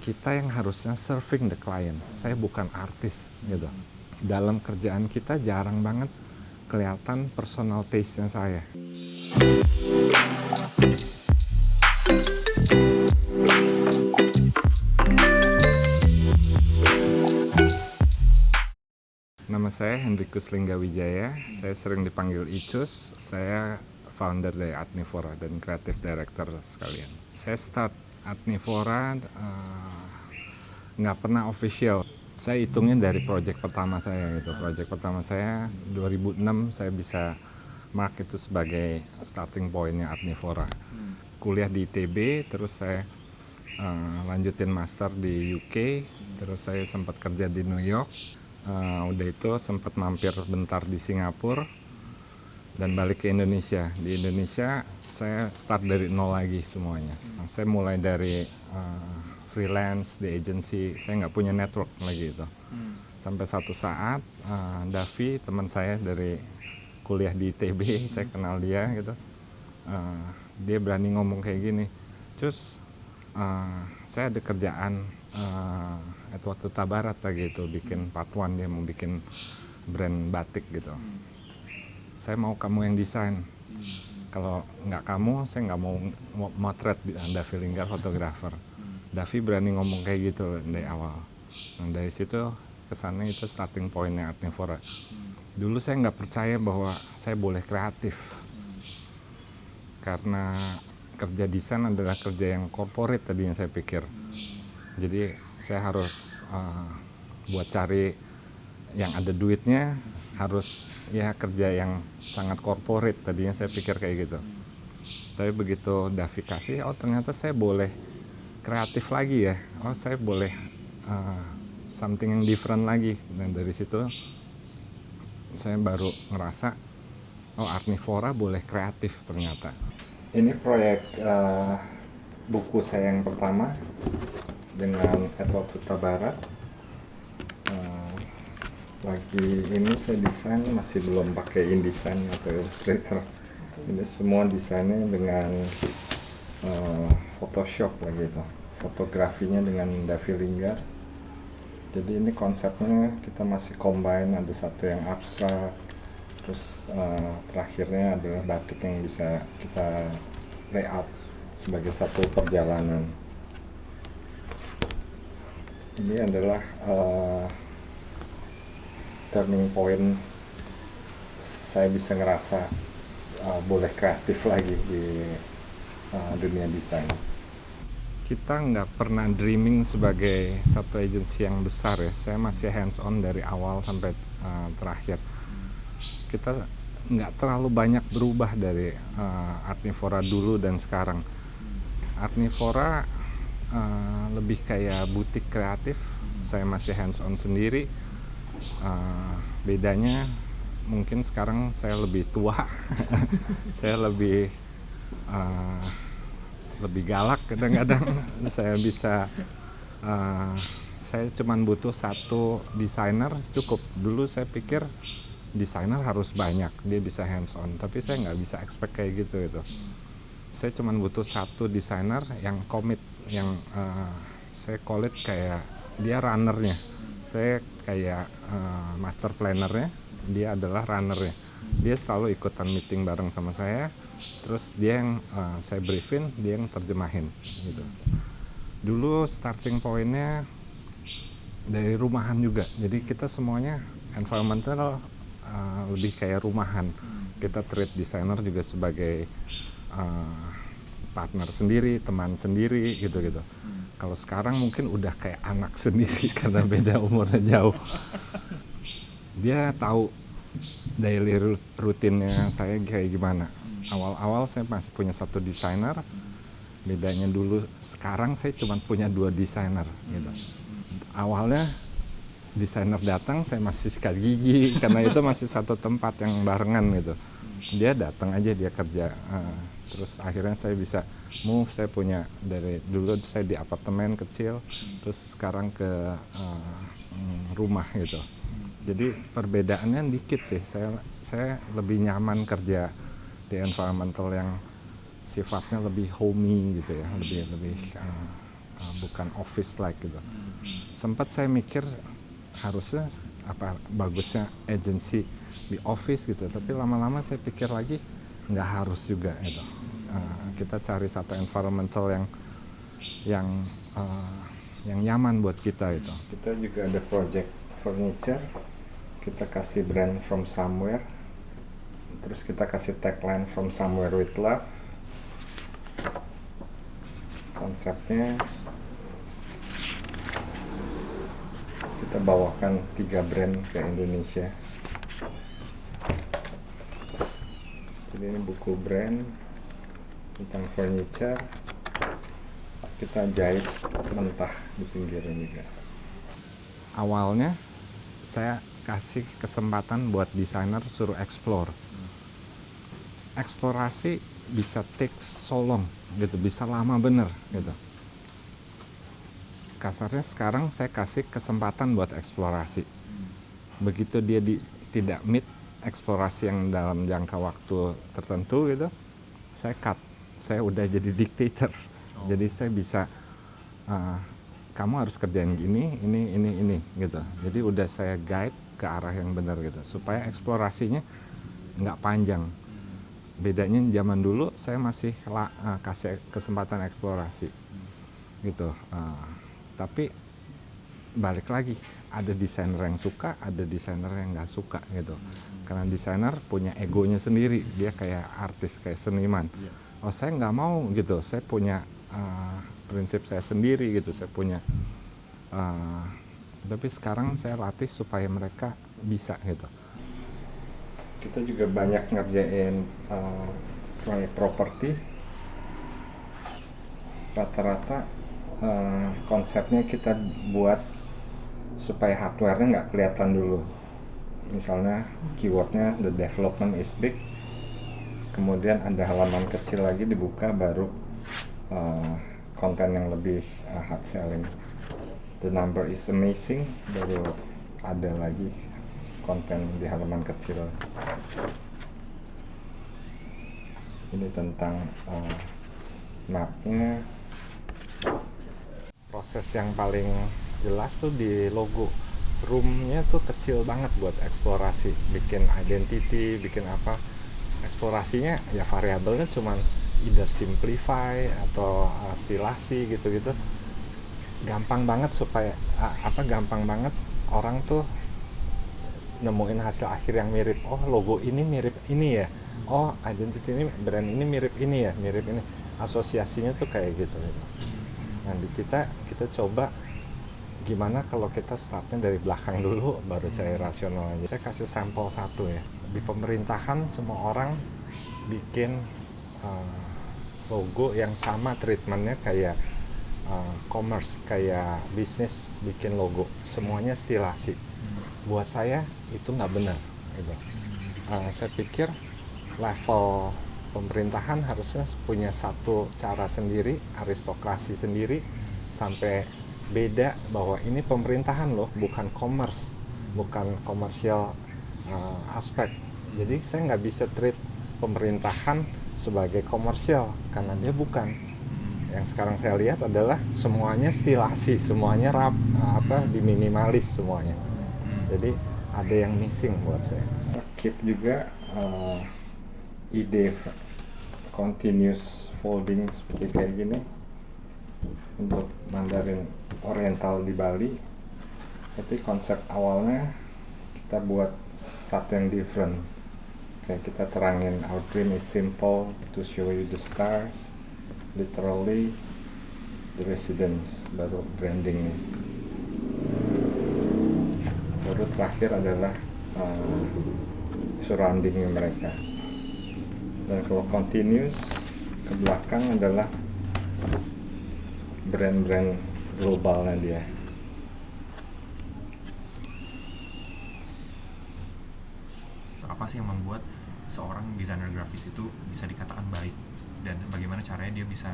kita yang harusnya serving the client. Saya bukan artis gitu. Dalam kerjaan kita jarang banget kelihatan personal taste-nya saya. Nama saya Hendrikus Linggawijaya, saya sering dipanggil Icus. Saya founder dari Adnivora dan creative director sekalian. Saya start Adnivora nggak pernah official. Saya hitungnya dari project pertama saya gitu. Project pertama saya 2006 saya bisa mark itu sebagai starting pointnya Adnivora. Kuliah di ITB, terus saya lanjutin master di UK, terus saya sempat kerja di New York. Udah itu sempat mampir bentar di Singapura dan balik ke Indonesia. Di Indonesia saya start dari nol lagi semuanya. Saya mulai dari freelance di agency, saya nggak punya network lagi itu. Sampai satu saat Davi, teman saya dari kuliah di ITB, saya kenal dia gitu. Dia berani ngomong kayak gini, "Cus, saya ada kerjaan Edward Huta Barat lagi itu bikin part one, dia mau bikin brand batik gitu. Saya mau kamu yang desain. Kalau nggak kamu, saya nggak mau motret Davi Linggar fotografer." Davi berani ngomong kayak gitu dari awal. Nah, dari situ kesannya itu starting pointnya Adnivora. Dulu saya nggak percaya bahwa saya boleh kreatif. Karena kerja desain adalah kerja yang corporate tadinya saya pikir. Jadi saya harus buat cari yang ada duitnya, harus ya kerja yang sangat corporate tadinya saya pikir kayak gitu. Tapi begitu Davi kasih, oh ternyata saya boleh kreatif lagi ya. Oh saya boleh something yang different lagi. Dan dari situ saya baru ngerasa, oh Adnivora boleh kreatif ternyata. Ini proyek buku saya yang pertama dengan Edward Huta Barat. Lagi ini saya desain masih belum pakai InDesign atau Illustrator. Ini semua desainnya dengan Photoshop lagi itu. Fotografinya dengan Davi Linggar. Jadi ini konsepnya kita masih combine, ada satu yang abstrak, terus terakhirnya adalah batik yang bisa kita layout sebagai satu perjalanan. Ini adalah turning point saya bisa ngerasa boleh kreatif lagi di dunia desain. Kita nggak pernah dreaming sebagai satu agensi yang besar ya. Saya masih hands on dari awal sampai terakhir. Kita nggak terlalu banyak berubah dari Adnivora dulu dan sekarang. Adnivora lebih kayak butik kreatif. Saya masih hands on sendiri. Bedanya mungkin sekarang saya lebih tua. Saya lebih galak kadang-kadang. Saya bisa saya cuman butuh satu desainer cukup. Dulu saya pikir desainer harus banyak, dia bisa hands on, tapi saya nggak bisa expect kayak gitu itu. Saya cuman butuh satu desainer yang komit, yang saya call it kayak dia runnernya. Saya kayak master plannernya, dia adalah runnernya. Dia selalu ikutan meeting bareng sama saya, terus dia yang saya briefin, dia yang terjemahin gitu. Dulu starting pointnya dari rumahan juga, jadi kita semuanya environmental, lebih kayak rumahan. Kita treat desainer juga sebagai partner sendiri, teman sendiri gitu-gitu. Kalau sekarang mungkin udah kayak anak sendiri karena beda umurnya jauh. Dia tahu daily rutinnya saya kayak gimana. Awal-awal saya masih punya satu desainer. Bedanya dulu, sekarang saya cuma punya 2 desainer gitu. Awalnya desainer datang, saya masih sikat gigi karena itu masih satu tempat yang barengan gitu. Dia datang aja, dia kerja. Terus akhirnya saya bisa move, saya punya dari dulu saya di apartemen kecil, terus sekarang ke rumah gitu. Jadi perbedaannya dikit sih. Saya lebih nyaman kerja di environmental yang sifatnya lebih homey gitu ya, lebih bukan office like gitu. Sempat saya mikir harusnya bagusnya agency di office gitu, tapi lama-lama saya pikir lagi nggak harus juga gitu. Kita cari satu environmental yang nyaman buat kita gitu. Kita juga ada project furniture, kita kasih brand from somewhere, terus kita kasih tagline from somewhere with love. Konsepnya kita bawakan 3 brand ke Indonesia. Jadi ini buku brand tentang furniture, kita jahit mentah di pinggirnya juga. Awalnya saya kasih kesempatan buat desainer suruh explore. Eksplorasi bisa take so long gitu, bisa lama bener gitu. Kasarnya sekarang saya kasih kesempatan buat eksplorasi. Begitu dia tidak meet eksplorasi yang dalam jangka waktu tertentu gitu, saya cut. Saya udah jadi dictator. Jadi saya bisa kamu harus kerjain gini, ini gitu. Jadi udah saya guide ke arah yang benar gitu, supaya eksplorasinya nggak panjang. Bedanya zaman dulu saya masih kasih kesempatan eksplorasi gitu. Tapi balik lagi, ada desainer yang suka, ada desainer yang nggak suka gitu. Karena desainer punya egonya sendiri, dia kayak artis, kayak seniman. Oh saya nggak mau gitu, saya punya prinsip saya sendiri gitu, saya punya. Tapi sekarang saya latih supaya mereka bisa gitu. Kita juga banyak ngerjain proyek properti. Rata-rata konsepnya kita buat supaya hardware-nya nggak kelihatan dulu. Misalnya keywordnya the development is big, kemudian ada halaman kecil lagi dibuka, baru konten yang lebih hard selling. The number is amazing, baru ada lagi konten di halaman kecil. Ini tentang mapnya. Proses yang paling jelas tuh di logo. Roomnya tuh kecil banget buat eksplorasi, bikin identity, bikin apa. Eksplorasinya ya variabelnya cuman either simplify atau stilasi gitu-gitu. Gampang banget supaya gampang banget orang tuh nemuin hasil akhir yang mirip. Oh logo ini mirip ini ya, oh identity ini, brand ini mirip ini ya, mirip ini. Asosiasinya tuh kayak gitu. Nah di kita coba gimana kalau kita startnya dari belakang dulu, baru cari rasional aja. Saya kasih sampel satu ya. Di pemerintahan semua orang bikin logo yang sama treatmentnya kayak commerce, kayak bisnis bikin logo. Semuanya stilasi. Buat saya itu nggak benar gitu. Saya pikir level pemerintahan harusnya punya satu cara sendiri, aristokrasi sendiri, sampai beda bahwa ini pemerintahan loh, bukan commerce, bukan komersial aspek. Jadi saya nggak bisa treat pemerintahan sebagai komersial karena dia bukan. Yang sekarang saya lihat adalah semuanya stilasi, semuanya diminimalis semuanya. Jadi ada yang missing buat saya. Keep juga ide continuous folding seperti kayak gini untuk Mandarin Oriental di Bali. Tapi konsep awalnya kita buat satu yang different. Kayak kita terangin our dream is simple to show you the stars, literally the residence, baru brandingnya. Baru terakhir adalah surroundingnya mereka. Dan kalau continuous ke belakang adalah brand-brand globalnya dia. Apa sih yang membuat seorang desainer grafis itu bisa dikatakan baik, dan bagaimana caranya dia bisa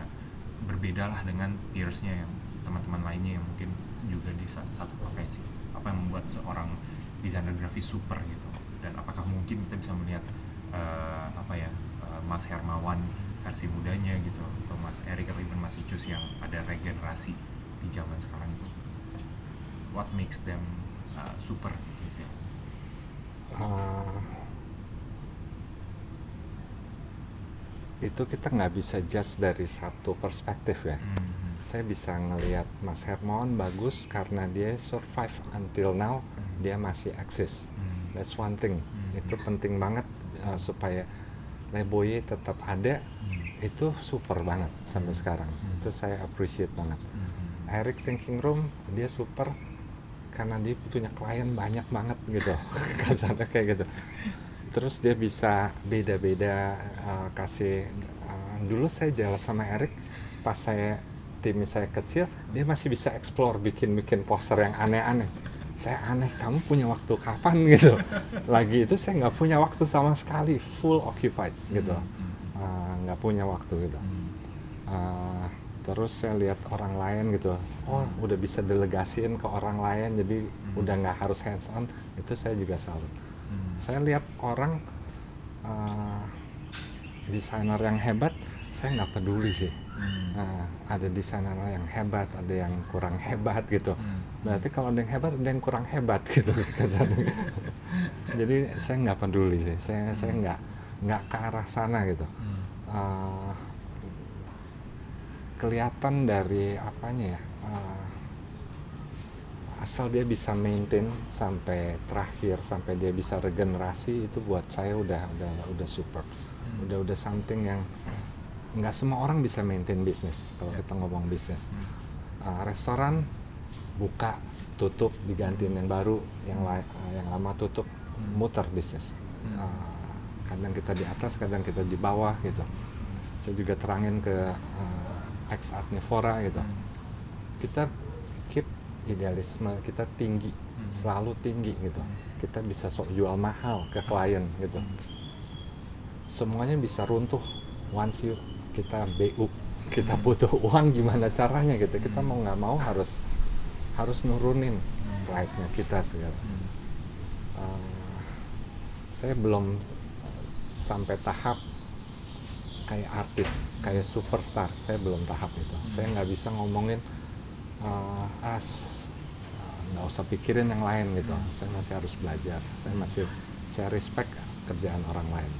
berbeda lah dengan peersnya yang teman-teman lainnya yang mungkin juga di satu profesi? Apa yang membuat seorang desainer grafis super gitu, dan apakah mungkin kita bisa melihat Mas Hermawan versi mudanya gitu, atau Mas Erik atau even Mas Icus yang ada regenerasi di zaman sekarang itu? What makes them super gitu ya? Itu kita nggak bisa judge dari satu perspektif ya. Saya bisa ngelihat Mas Hermawan bagus karena dia survive until now, dia masih eksis. That's one thing. Itu penting banget supaya Leboye tetap ada. Itu super banget sampai sekarang. Itu saya appreciate banget. Eric Thinking Room dia super karena dia punya klien banyak banget gitu. Kasarnya kayak gitu. Terus dia bisa beda-beda kasih. Dulu saya jalan sama Eric pas tim saya kecil, dia masih bisa explore bikin poster yang aneh-aneh. Saya aneh, kamu punya waktu kapan gitu. Lagi itu saya nggak punya waktu sama sekali, full occupied gitu, nggak punya waktu gitu. Terus saya lihat orang lain gitu, oh udah bisa delegasiin ke orang lain, jadi udah nggak harus hands on. Itu saya juga salut. Saya lihat orang desainer yang hebat, saya nggak peduli sih. Ada desainer yang hebat, ada yang kurang hebat gitu. Berarti kalau ada yang hebat, ada yang kurang hebat gitu. Jadi saya nggak peduli sih. Saya nggak ke arah sana gitu. Kelihatan dari apanya ya. Asal dia bisa maintain sampai terakhir, sampai dia bisa regenerasi, itu buat saya udah super. Udah something yang nggak semua orang bisa maintain bisnis. Kalau kita ngomong bisnis, restoran buka tutup digantiin yang baru, yang lama tutup, muter bisnis. Kadang kita di atas, kadang kita di bawah gitu. Saya juga terangin ke ex Adnivora gitu, kita keep idealisme kita tinggi, selalu tinggi gitu. Kita bisa sok jual mahal ke klien gitu. Semuanya bisa runtuh once kita BU, kita butuh uang, gimana caranya gitu. Kita mau nggak mau harus nurunin pride-nya kita segala. Saya belum sampai tahap kayak artis, kayak superstar. Saya belum tahap itu. Saya nggak bisa ngomongin nggak usah pikirin yang lain gitu. Saya masih harus belajar. Saya respect kerjaan orang lain.